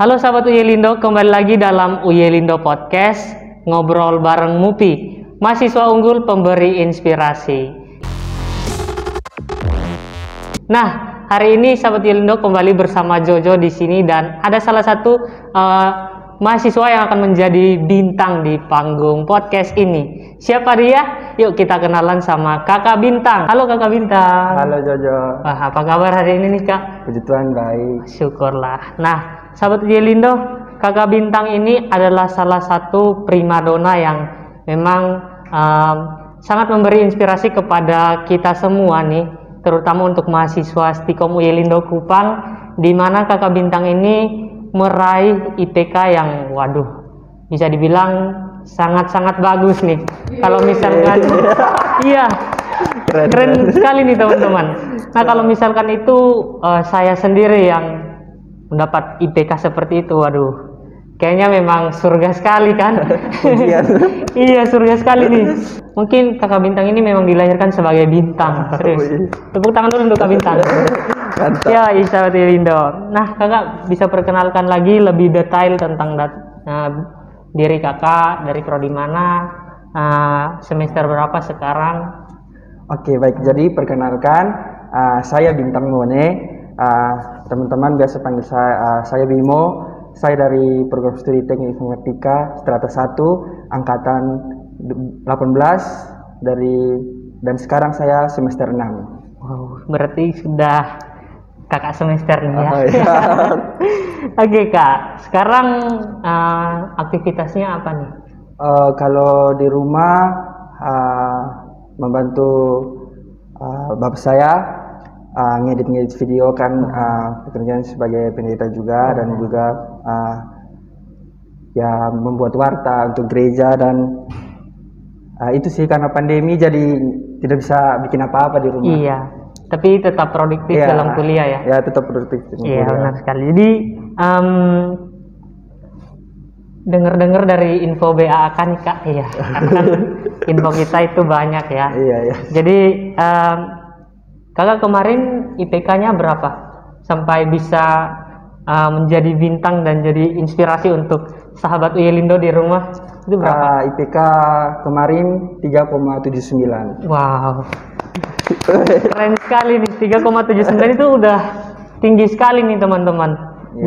Halo sahabat Uyelindo, kembali lagi dalam Uyelindo Podcast, ngobrol bareng Mupi, mahasiswa unggul pemberi inspirasi. Nah, hari ini sahabat Uyelindo kembali bersama Jojo di sini dan ada salah satu mahasiswa yang akan menjadi bintang di panggung podcast ini. Siapa dia? Yuk kita kenalan sama Kakak Bintang. Halo Kakak Bintang. Halo Jojo. Wah, apa kabar hari ini nih Kak? Puji Tuhan baik. Syukurlah. Nah, sahabat Uyelindo, Kakak Bintang ini adalah salah satu primadona yang memang sangat memberi inspirasi kepada kita semua nih, terutama untuk mahasiswa Stikom Uyelindo Kupang, di mana Kakak Bintang ini meraih IPK yang bisa dibilang sangat-sangat bagus nih. Kalau misalkan iya, keren sekali nih teman-teman. Nah, kalau misalkan itu saya sendiri yang mendapat IPK seperti itu, kayaknya memang surga sekali kan. Iya, surga sekali nih. Mungkin Kakak Bintang ini memang dilahirkan sebagai bintang, serius. Tepuk tangan dulu untuk Kak Bintang. Ya, sahabat Uyelindo. Nah, Kakak bisa perkenalkan lagi lebih detail tentang diri Kakak, dari prodi mana, semester berapa sekarang. Oke, baik. Jadi perkenalkan, saya Bintang Mone. Teman-teman biasa panggil saya Bimo. Saya dari program studi teknik informatika strata 1 angkatan 18 dan sekarang saya semester 6. Wow, berarti sudah kakak semester nih ya. Iya. Oke Kak, sekarang aktivitasnya apa nih? Kalau di rumah membantu bapak saya ngedit video kan, pekerjaan sebagai pendeta juga, dan juga ya membuat warta untuk gereja, dan itu sih karena pandemi jadi tidak bisa bikin apa-apa di rumah. Iya, tapi tetap produktif dalam kuliah ya. Ya, tetap produktif. Iya, benar sekali. Jadi dengar-dengar dari info BA kan Kak, iya. Kan info kita itu banyak ya. Iya. Jadi Kakak kemarin IPK-nya berapa sampai bisa menjadi bintang dan jadi inspirasi untuk sahabat Uyelindo di rumah? Itu berapa? IPK kemarin 3,79. Wow, keren sekali nih. 3,79 itu udah tinggi sekali nih teman-teman.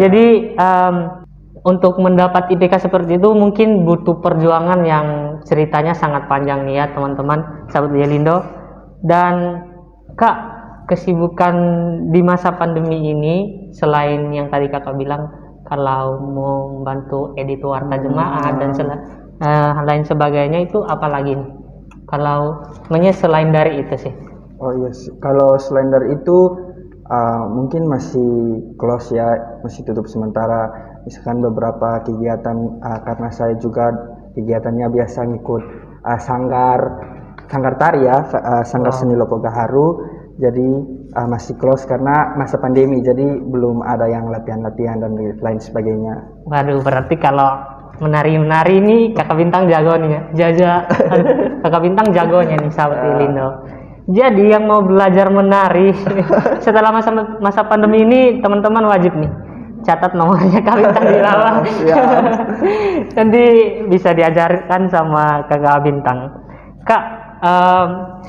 Jadi untuk mendapat IPK seperti itu mungkin butuh perjuangan yang ceritanya sangat panjang nih ya teman-teman sahabat Uyelindo. Dan Kak, kesibukan di masa pandemi ini selain yang tadi Kakak bilang kalau mau membantu edit warta jemaat dan lain sebagainya, itu apa lagi nih? Kalau selain dari itu sih? Oh iya, kalau selain dari itu mungkin masih close ya, masih tutup sementara. Misalkan beberapa kegiatan karena saya juga kegiatannya biasa ngikut sanggar tari ya, sanggar seni Lopo Gaharu. Jadi masih close karena masa pandemi, jadi belum ada yang latihan-latihan dan lain sebagainya. Waduh, berarti kalau menari-menari ini Kakak Bintang jago nih ya. Kakak Bintang jagonya nih sahabat Uyelindo. Jadi yang mau belajar menari setelah masa pandemi ini, teman-teman wajib nih catat nomornya Kak Bintang di bawah. Nanti bisa diajarkan sama Kakak Bintang. Kak,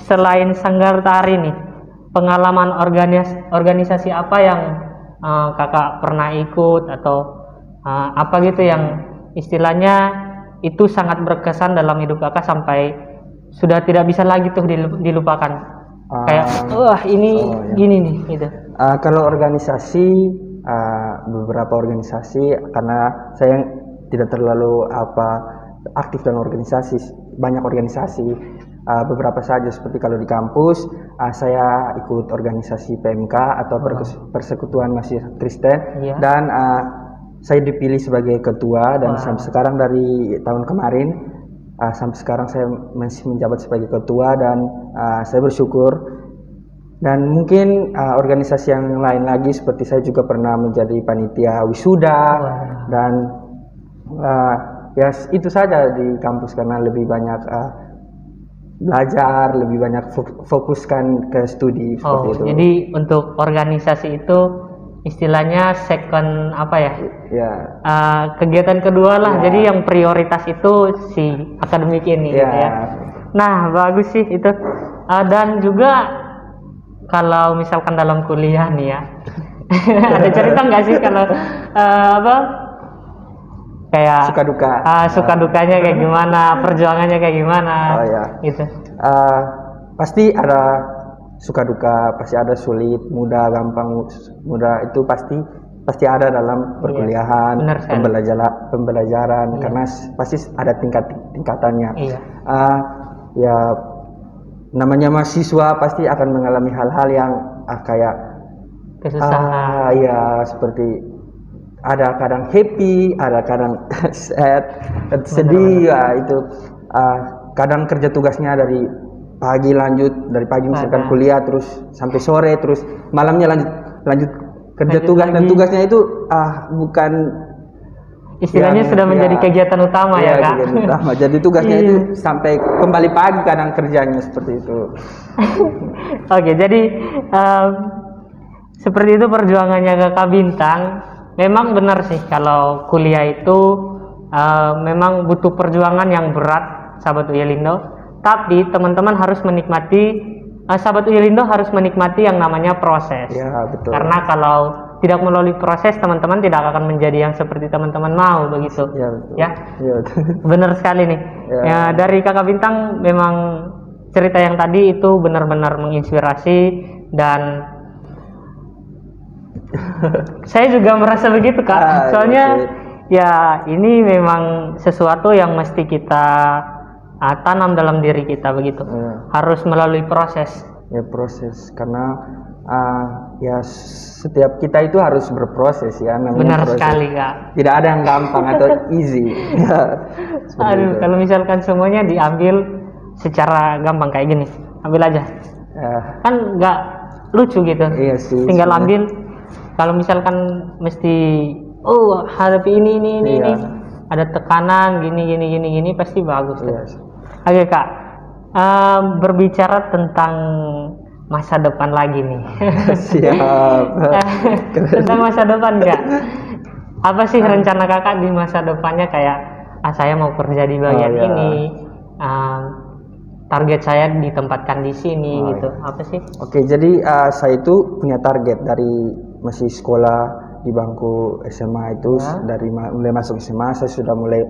selain sanggar tari nih, pengalaman organisasi apa yang Kakak pernah ikut, atau apa gitu yang istilahnya itu sangat berkesan dalam hidup Kakak sampai sudah tidak bisa lagi tuh dilupakan? Kayak gini nih gitu. Kalau organisasi, beberapa organisasi, karena saya tidak terlalu aktif dalam organisasi, banyak organisasi. Beberapa saja, seperti kalau di kampus saya ikut organisasi PMK atau Persekutuan Mahasiswa Kristen, dan saya dipilih sebagai ketua, dan sampai sekarang dari tahun kemarin sampai sekarang saya masih menjabat sebagai ketua, dan saya bersyukur. Dan mungkin organisasi yang lain lagi, seperti saya juga pernah menjadi panitia wisuda, dan ya itu saja di kampus, karena lebih banyak belajar, lebih banyak fokuskan ke studi seperti itu. Jadi untuk organisasi itu istilahnya second apa ya? Ya. Kegiatan kedua lah. Ya. Jadi yang prioritas itu si akademik ini Ya. gitu ya. Nah, bagus sih itu. Dan juga kalau misalkan dalam kuliah nih ya, ada cerita nggak sih kalau apa? Kayak Suka duka. Suka dukanya kayak gimana, perjuangannya kayak gimana, ya. gitu. Pasti ada suka duka, pasti ada sulit, mudah, gampang, mudah itu pasti ada dalam perkuliahan, pembelajaran, karena pasti ada tingkatannya. Ya namanya mahasiswa pasti akan mengalami hal-hal yang kayak kesusahan. Ya seperti ada kadang happy, ada kadang sad, sedih. Ya itu kadang kerja tugasnya dari pagi misalkan kuliah terus sampai sore, terus malamnya lanjut kerja tugas lagi. Dan tugasnya itu bukan istilahnya sudah menjadi kegiatan utama ya Kak. Kegiatan utama. Jadi tugasnya itu sampai kembali pagi kadang kerjanya seperti itu. Oke, jadi seperti itu perjuangannya Kakak Bintang. Memang benar sih kalau kuliah itu memang butuh perjuangan yang berat, sahabat Uyelindo. Tapi teman-teman harus menikmati, sahabat Uyelindo harus menikmati yang namanya proses. Ya, betul. Karena kalau tidak melalui proses, teman-teman tidak akan menjadi yang seperti teman-teman mau, begitu. Ya, betul. Ya, betul. Benar sekali nih. Ya, dari Kakak Bintang memang cerita yang tadi itu benar-benar menginspirasi, dan saya juga merasa begitu Kak. Soalnya ya ini memang sesuatu yang mesti kita tanam dalam diri kita, begitu. Harus melalui proses. Ya, proses, karena ya setiap kita itu harus berproses ya. Benar proses. Sekali Kak. Tidak ada yang gampang atau easy. Aduh, kalau misalkan semuanya diambil secara gampang kayak gini, ambil aja. Kan nggak lucu gitu. Iya sih. Tinggal ambil. Kalau misalkan mesti hadapi ini, ada tekanan gini pasti bagus. Yes. Oke Kak, berbicara tentang masa depan lagi nih. Siap. Tentang masa depan Kak, apa sih rencana Kakak di masa depannya? Kayak saya mau kerja di bagian ini, target saya ditempatkan di sini gitu. Apa sih? Oke, jadi saya itu punya target dari masih sekolah di bangku SMA itu. Dari mulai masuk SMA saya sudah mulai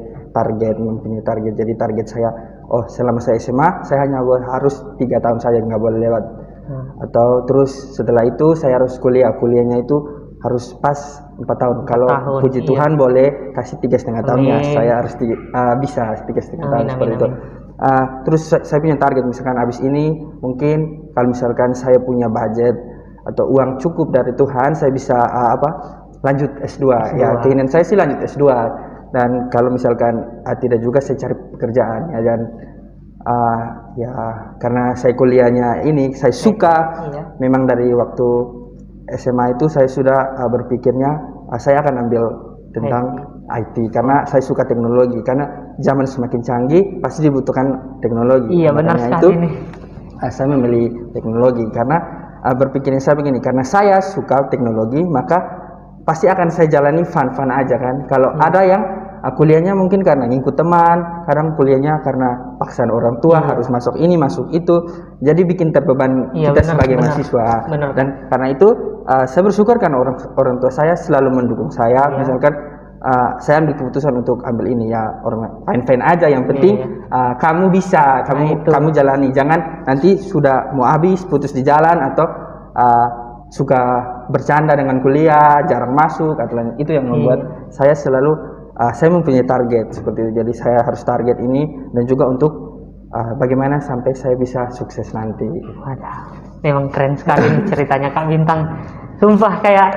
mempunyai target. Jadi target saya, selama saya SMA saya hanya harus 3 tahun saja, nggak boleh lewat. Atau terus setelah itu saya harus kuliahnya itu harus pas 4 tahun. Kalau puji Tuhan boleh kasih 3,5 tahun ya, saya harus bisa 3,5 tahun seperti itu. Terus saya punya target, misalkan habis ini mungkin kalau misalkan saya punya budget atau uang cukup dari Tuhan, saya bisa lanjut S2. Ya, keinginan saya sih lanjut S2. Dan kalau misalkan tidak juga, saya cari pekerjaan ya. Dan ya karena saya kuliahnya ini saya suka. Memang dari waktu SMA itu saya sudah berpikirnya saya akan ambil tentang IT karena saya suka teknologi, karena zaman semakin canggih pasti dibutuhkan teknologi. Iya, benar sekali ini. Saya memilih teknologi karena berpikirnya saya begini, karena saya suka teknologi maka pasti akan saya jalani fun aja kan. Kalau ada yang kuliahnya mungkin karena ngikut teman, kadang kuliahnya karena paksaan orang tua harus masuk ini masuk itu, jadi bikin terbeban kita sebagai mahasiswa. Dan karena itu saya bersyukur karena orang tua saya selalu mendukung saya. Misalkan saya ambil keputusan untuk ambil ini, ya orang fine aja, yang penting kamu bisa, kamu jalani, jangan nanti sudah mau habis putus di jalan atau suka bercanda dengan kuliah, jarang masuk atau lain. Itu yang membuat saya selalu saya mempunyai target seperti itu. Jadi saya harus target ini, dan juga untuk bagaimana sampai saya bisa sukses nanti. Wadah, memang keren sekali nih ceritanya Kak Bintang. Sumpah kayak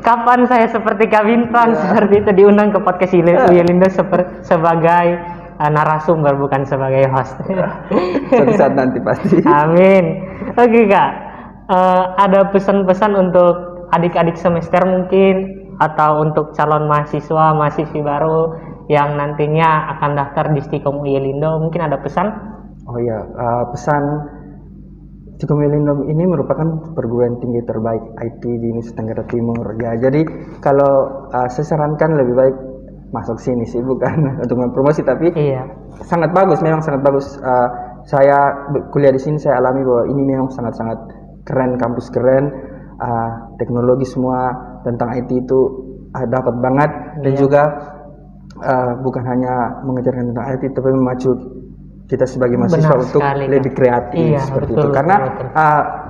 kapan saya seperti Kak Bintang seperti itu diundang ke podcast Uyelindo sebagai narasumber, bukan sebagai host. Suatu saat nanti pasti. Amin. Oke Kak, ada pesan-pesan untuk adik-adik semester mungkin, atau untuk calon mahasiswi baru yang nantinya akan daftar di Stikom Uyelindo, mungkin ada pesan? Oh ya, pesan Cikomelindom ini merupakan perguruan tinggi terbaik IT di Nusa Tenggara Timur. Ya, jadi kalau saya sarankan lebih baik masuk sini sih, bukan untuk mempromosi, tapi Iya, sangat bagus, memang sangat bagus. Saya kuliah di sini, saya alami bahwa ini memang sangat-sangat keren, kampus keren, teknologi semua tentang IT itu dapat banget, dan Iya. juga bukan hanya mengajarkan tentang IT, tapi memacu kita sebagai mahasiswa Benar untuk sekali, Kak. lebih kreatif Iya, seperti betul, itu. Karena betul.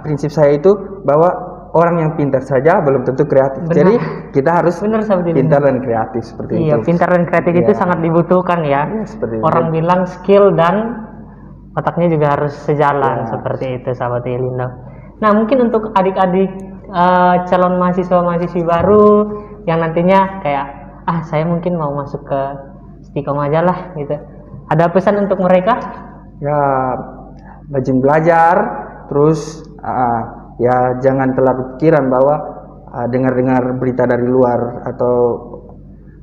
prinsip saya itu bahwa orang yang pintar saja belum tentu kreatif. Benar. Jadi kita harus Benar, sahabat Yelin. pintar dan kreatif seperti Iya, itu. pintar dan kreatif itu Iya. sangat dibutuhkan ya. Iya, seperti itu. Orang bilang skill dan otaknya juga harus sejalan, Ya. seperti itu, sahabat Yelindo. Nah, mungkin untuk adik-adik calon mahasiswa-mahasiswi baru yang nantinya kayak, saya mungkin mau masuk ke Stikom aja lah gitu. Ada pesan untuk mereka? Ya, rajin belajar, terus ya jangan terlalu pikiran bahwa dengar-dengar berita dari luar atau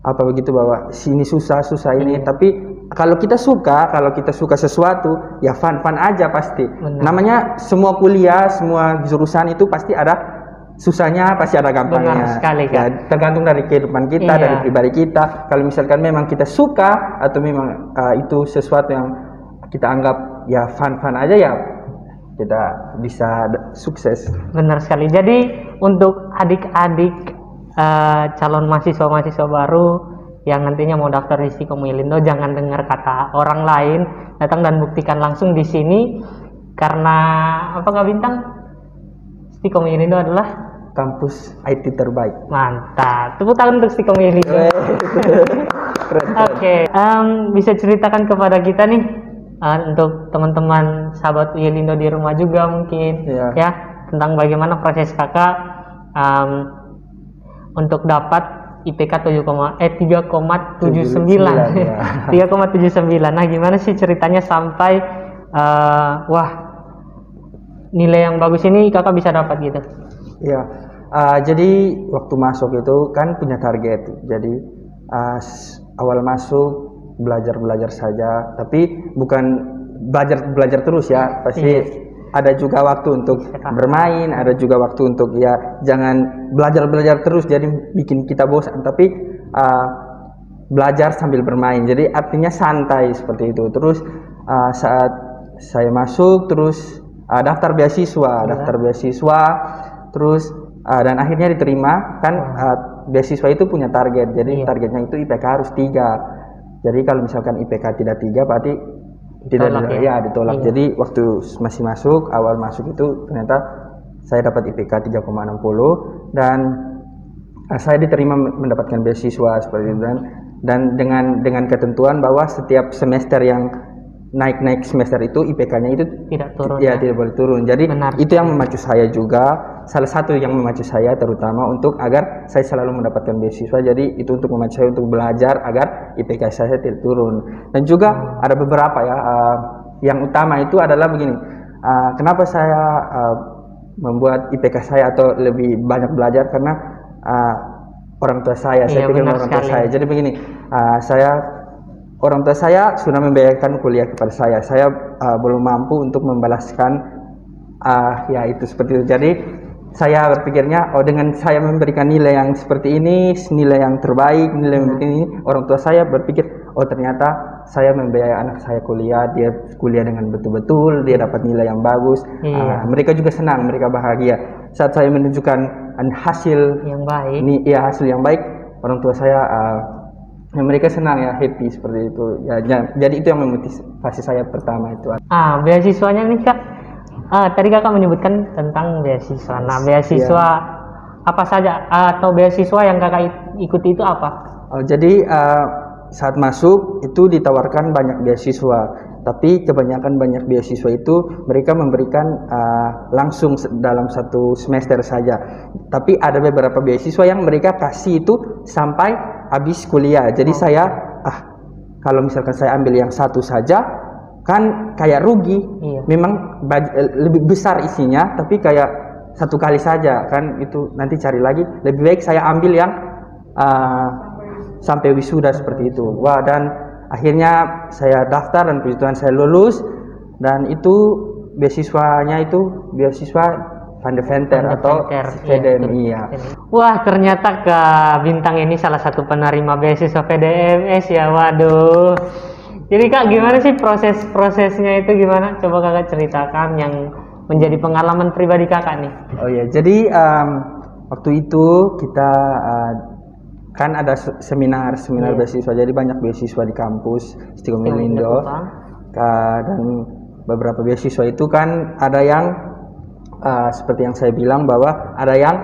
apa begitu bahwa sini susah ini. Tapi kalau kita suka sesuatu, ya fun aja pasti. Benar. Namanya semua kuliah, semua jurusan itu pasti ada susahnya, pasti ada gampangnya. Benar sekali, Kak. Ya, tergantung dari kehidupan kita, Iya. dari pribadi kita. Kalau misalkan memang kita suka atau memang itu sesuatu yang kita anggap ya fun aja, ya kita bisa sukses. Benar sekali. Jadi untuk adik-adik calon mahasiswa-mahasiswa baru yang nantinya mau daftar di Stikom Yelindo, jangan dengar kata orang lain, datang dan buktikan langsung di sini. Karena apa, Kak Bintang? Stikom Yelindo adalah Kampus IT terbaik. mantap. Tepuk tangan untuk Stikom Yelindo. Keren. Oke, bisa ceritakan kepada kita nih untuk teman-teman sahabat Yelindo di rumah juga mungkin Iya. ya, tentang bagaimana proses kakak untuk dapat IPK 3,79 ya. 3,79. Nah, gimana sih ceritanya sampai wah, nilai yang bagus ini kakak bisa dapat gitu? Iya. Jadi waktu masuk itu kan punya target. Jadi awal masuk belajar saja, tapi bukan belajar terus ya. Pasti ada juga waktu untuk bermain, ada juga waktu untuk ya jangan belajar terus jadi bikin kita bosan, tapi belajar sambil bermain. Jadi artinya santai seperti itu. Terus saat saya masuk terus daftar beasiswa, terus dan akhirnya diterima kan. Beasiswa itu punya target, jadi targetnya itu IPK harus 3. Jadi kalau misalkan IPK tidak 3 berarti tidak ditolak. Iya. Jadi waktu masih masuk, awal masuk itu ternyata saya dapat IPK 3,60 dan saya diterima mendapatkan beasiswa seperti itu, dan dengan ketentuan bahwa setiap semester yang naik semester itu IPK-nya itu Tidak turun ya, tidak boleh turun. Jadi Benar. itu yang memacu saya juga, salah satu yang memacu saya terutama untuk agar saya selalu mendapatkan beasiswa. Jadi itu untuk memacu saya untuk belajar agar IPK saya tidak turun. Dan juga ada beberapa ya, yang utama itu adalah begini, kenapa saya membuat IPK saya atau lebih banyak belajar, karena orang tua saya pikir benar orang tua sekali. saya. Jadi begini, orang tua saya sudah membayarkan kuliah kepada saya belum mampu untuk membalaskan ya itu seperti itu. Jadi saya berpikirnya, dengan saya memberikan nilai yang seperti ini, nilai yang terbaik, nilai yang begini, orang tua saya berpikir, ternyata saya membiayai anak saya kuliah, dia kuliah dengan betul-betul, dia dapat nilai yang bagus. Iya. Mereka juga senang, mereka bahagia saat saya menunjukkan hasil Yang baik. ini, ya hasil yang baik. Orang tua saya mereka senang ya, happy seperti itu ya. Jadi itu yang memotivasi saya pertama itu. Beasiswanya nih Kak, tadi kakak menyebutkan tentang beasiswa. Nah, beasiswa apa saja atau beasiswa yang kakak ikuti itu apa? Jadi saat masuk itu ditawarkan banyak beasiswa, tapi kebanyakan banyak beasiswa itu mereka memberikan langsung dalam satu semester saja. Tapi ada beberapa beasiswa yang mereka kasih itu sampai habis kuliah. Jadi saya kalau misalkan saya ambil yang satu saja kan kayak rugi. Iya. Memang lebih besar isinya, tapi kayak satu kali saja kan, itu nanti cari lagi. Lebih baik saya ambil yang sampai wisuda seperti itu. Wah, dan akhirnya saya daftar dan puji Tuhan saya lulus, dan itu beasiswanya itu beasiswa Van de Venter atau VDMI ya. Wah, ternyata Kak Bintang ini salah satu penerima beasiswa VDMS ya. Waduh. Jadi Kak, gimana sih prosesnya itu gimana? Coba Kakak ceritakan yang menjadi pengalaman pribadi Kakak nih. Oh ya, jadi waktu itu kita kan ada seminar beasiswa. Jadi banyak beasiswa di kampus Istiqomah Indo. Dan beberapa beasiswa itu kan ada yang seperti yang saya bilang bahwa ada yang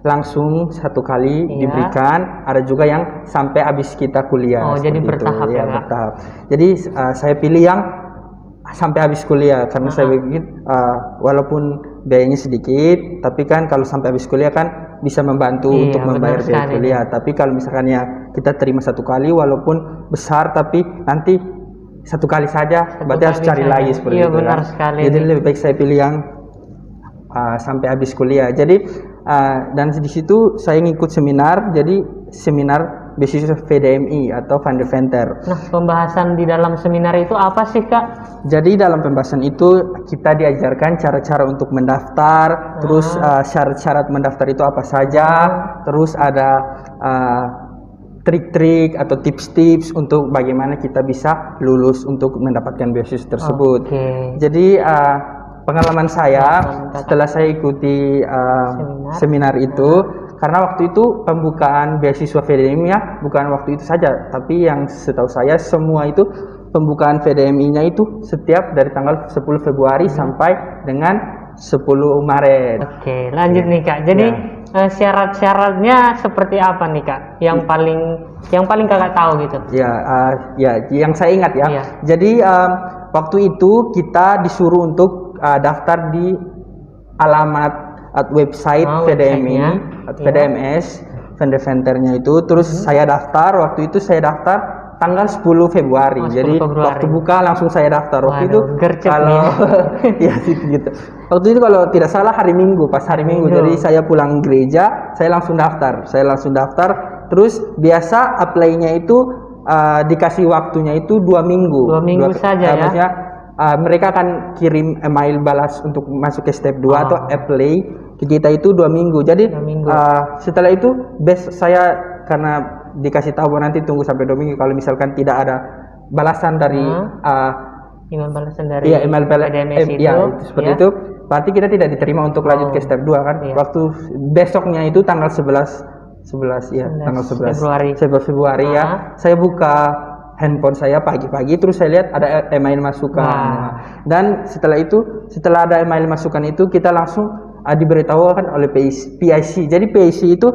langsung satu kali diberikan, ada juga yang sampai habis kita kuliah. Oh, jadi bertahap ya, bertahap. Jadi saya pilih yang sampai habis kuliah karena saya pikir walaupun biayanya sedikit, tapi kan kalau sampai habis kuliah kan bisa membantu untuk membayar biaya kuliah. Tapi kalau misalkan ya kita terima satu kali walaupun besar, tapi nanti satu kali saja, berarti harus cari lagi seperti itu. Benar sekali. Jadi lebih baik saya pilih yang sampai habis kuliah. Jadi dan di situ saya ngikut seminar, jadi seminar beasiswa VDMI atau Van de Venter. Nah, pembahasan di dalam seminar itu apa sih Kak? Jadi dalam pembahasan itu kita diajarkan cara-cara untuk mendaftar, terus syarat-syarat mendaftar itu apa saja, terus ada trik-trik atau tips-tips untuk bagaimana kita bisa lulus untuk mendapatkan beasiswa tersebut. Jadi pengalaman saya setelah saya ikuti seminar itu, karena waktu itu pembukaan beasiswa VDMI bukan waktu itu saja, tapi yang setahu saya semua itu pembukaan VDMI-nya itu setiap dari tanggal 10 Februari sampai dengan 10 Maret. Oke, lanjut nih Kak. Jadi syarat-syaratnya seperti apa nih Kak? Yang paling Kakak tahu gitu? Ya, yang saya ingat ya. Jadi waktu itu kita disuruh untuk daftar di alamat website VDMI atau VDMS Van de Venternya itu. Terus saya daftar, waktu itu saya daftar tanggal 10 Februari. Jadi waktu buka langsung saya daftar. Waktu itu kalau ya gitu. Waktu itu kalau tidak salah hari Minggu, pas hari Minggu. Jadi saya pulang gereja, saya langsung daftar. Terus biasa apply-nya itu dikasih waktunya itu 2 minggu. 2 minggu saja ya. Maksudnya mereka akan kirim email balas untuk masuk ke step 2 atau apply ke kita itu 2 minggu. Jadi setelah itu saya karena dikasih tahu nanti tunggu sampai 2 minggu, kalau misalkan tidak ada balasan dari email balasan dari VDMS itu, seperti itu, berarti kita tidak diterima untuk lanjut ke step 2 kan. Waktu besoknya itu tanggal 11 Februari ya, saya buka handphone saya pagi-pagi, terus saya lihat ada email masukan. Dan setelah ada email masukan itu, kita langsung diberitahukan oleh PIC. Jadi PIC itu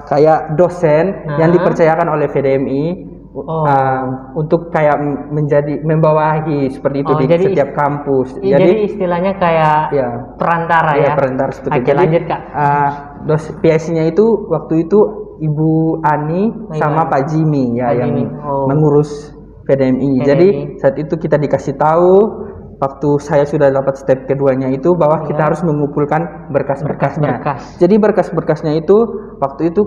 kayak dosen yang dipercayakan oleh VDMI untuk kayak membawahi seperti itu di setiap kampus. Jadi istilahnya kayak perantara ya. Perantara seperti itu. Oke, lanjut Kak. PIC-nya itu waktu itu Ibu Ani sama Pak Jimmy yang mengurus VDMI. Jadi saat itu kita dikasih tahu waktu saya sudah dapat step keduanya itu bahwa kita harus mengumpulkan berkas-berkasnya. Jadi berkas-berkasnya itu waktu itu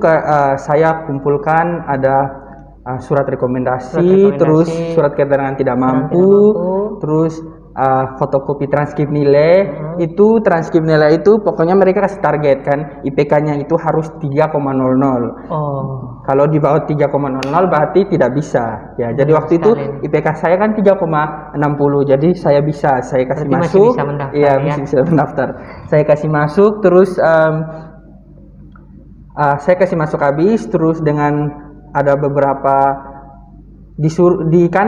saya kumpulkan ada surat rekomendasi, terus surat keterangan tidak mampu, terus fotokopi transkrip nilai. Itu transkrip nilai itu pokoknya mereka kasih target kan, IPK-nya itu harus 3,00. Kalau di bawah 3,00 berarti tidak bisa ya. Jadi waktu itu IPK saya kan 3,60, jadi saya kasih masuk. Bisa mendaftar. Saya kasih masuk, terus saya kasih masuk habis, terus dengan ada beberapa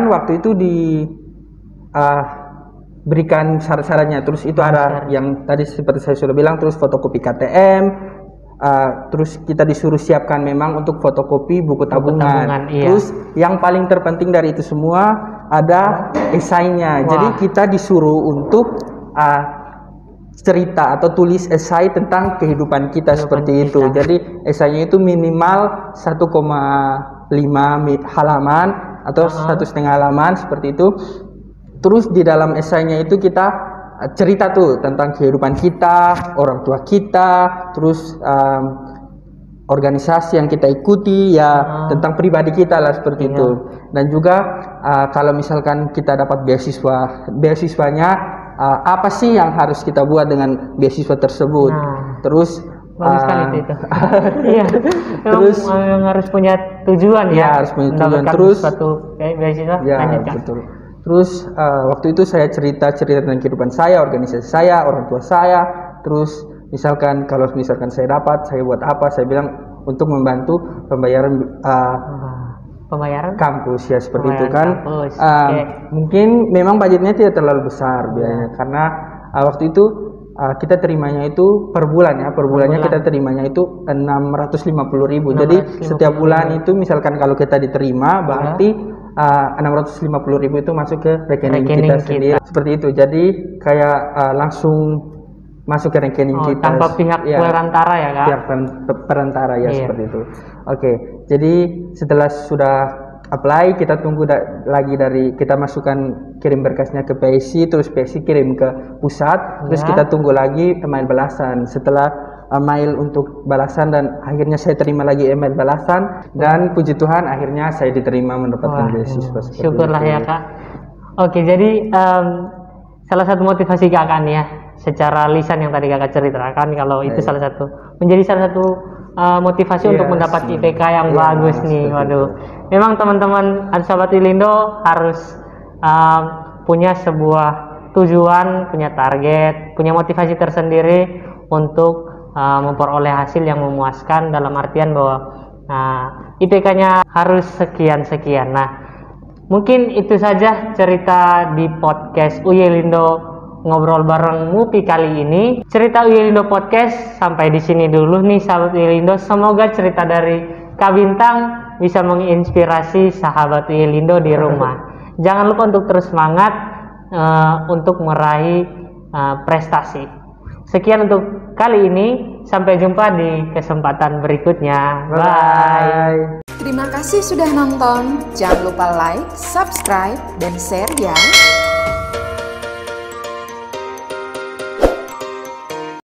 waktu itu berikan syarat-syaratnya. Terus itu ada yang tadi seperti saya sudah bilang, terus fotokopi KTM, terus kita disuruh siapkan memang untuk fotokopi buku tabungan. Terus yang paling terpenting dari itu semua ada esainya. Jadi kita disuruh untuk cerita atau tulis esai tentang kehidupan kita seperti itu. Jadi esainya itu minimal 1,5 halaman atau 1,5 halaman seperti itu. Terus di dalam esainya itu kita cerita tuh tentang kehidupan kita, orang tua kita, terus organisasi yang kita ikuti ya, tentang pribadi kita lah seperti itu. Dan juga kalau misalkan kita dapat beasiswanya apa sih yang harus kita buat dengan beasiswa tersebut. Terus bagus sekali itu. Iya. Terus yang harus punya tujuan ya. Harus punya tujuan. Terus suatu beasiswa. Ya, betul. Terus waktu itu saya cerita tentang kehidupan saya, organisasi saya, orang tua saya. Terus misalkan kalau saya dapat, saya buat apa? Saya bilang untuk membantu pembayaran kampus ya, seperti itu kan. Mungkin memang budgetnya tidak terlalu besar biayanya, karena waktu itu kita terimanya itu per bulan ya, per bulannya kita terimanya itu 650.000. Jadi setiap bulan itu misalkan kalau kita diterima berarti 650.000 itu masuk ke rekening kita sendiri, seperti itu. Jadi kayak langsung masuk ke rekening kita tanpa pihak perantara ya Kak? Pihak perantara ya, seperti itu. Oke, jadi setelah sudah apply, kita tunggu lagi kita masukkan, kirim berkasnya ke PSI, terus PSI kirim ke pusat, terus kita tunggu lagi email balasan. Setelah email untuk balasan, dan akhirnya saya terima lagi email balasan, dan puji Tuhan akhirnya saya diterima mendapatkan beasiswa. Syukurlah ya Kak. Oke, jadi salah satu motivasi Kakak nih ya, secara lisan yang tadi Kakak ceritakan, kalau itu menjadi salah satu motivasi untuk mendapat IPK yang bagus nih. Waduh, memang teman-teman sahabat Ilindo harus punya sebuah tujuan, punya target, punya motivasi tersendiri untuk memperoleh hasil yang memuaskan, dalam artian bahwa IPK-nya harus sekian-sekian. Nah, mungkin itu saja cerita di podcast Uyelindo Ngobrol Bareng Mupi kali ini. Cerita Uyelindo Podcast sampai di sini dulu nih sahabat Uyelindo. Semoga cerita dari Kak Bintang bisa menginspirasi sahabat Uyelindo di rumah. Jangan lupa untuk terus semangat untuk meraih prestasi. Sekian untuk kali ini. Sampai jumpa di kesempatan berikutnya. Bye. Terima kasih sudah nonton. Jangan lupa like, subscribe, dan share ya.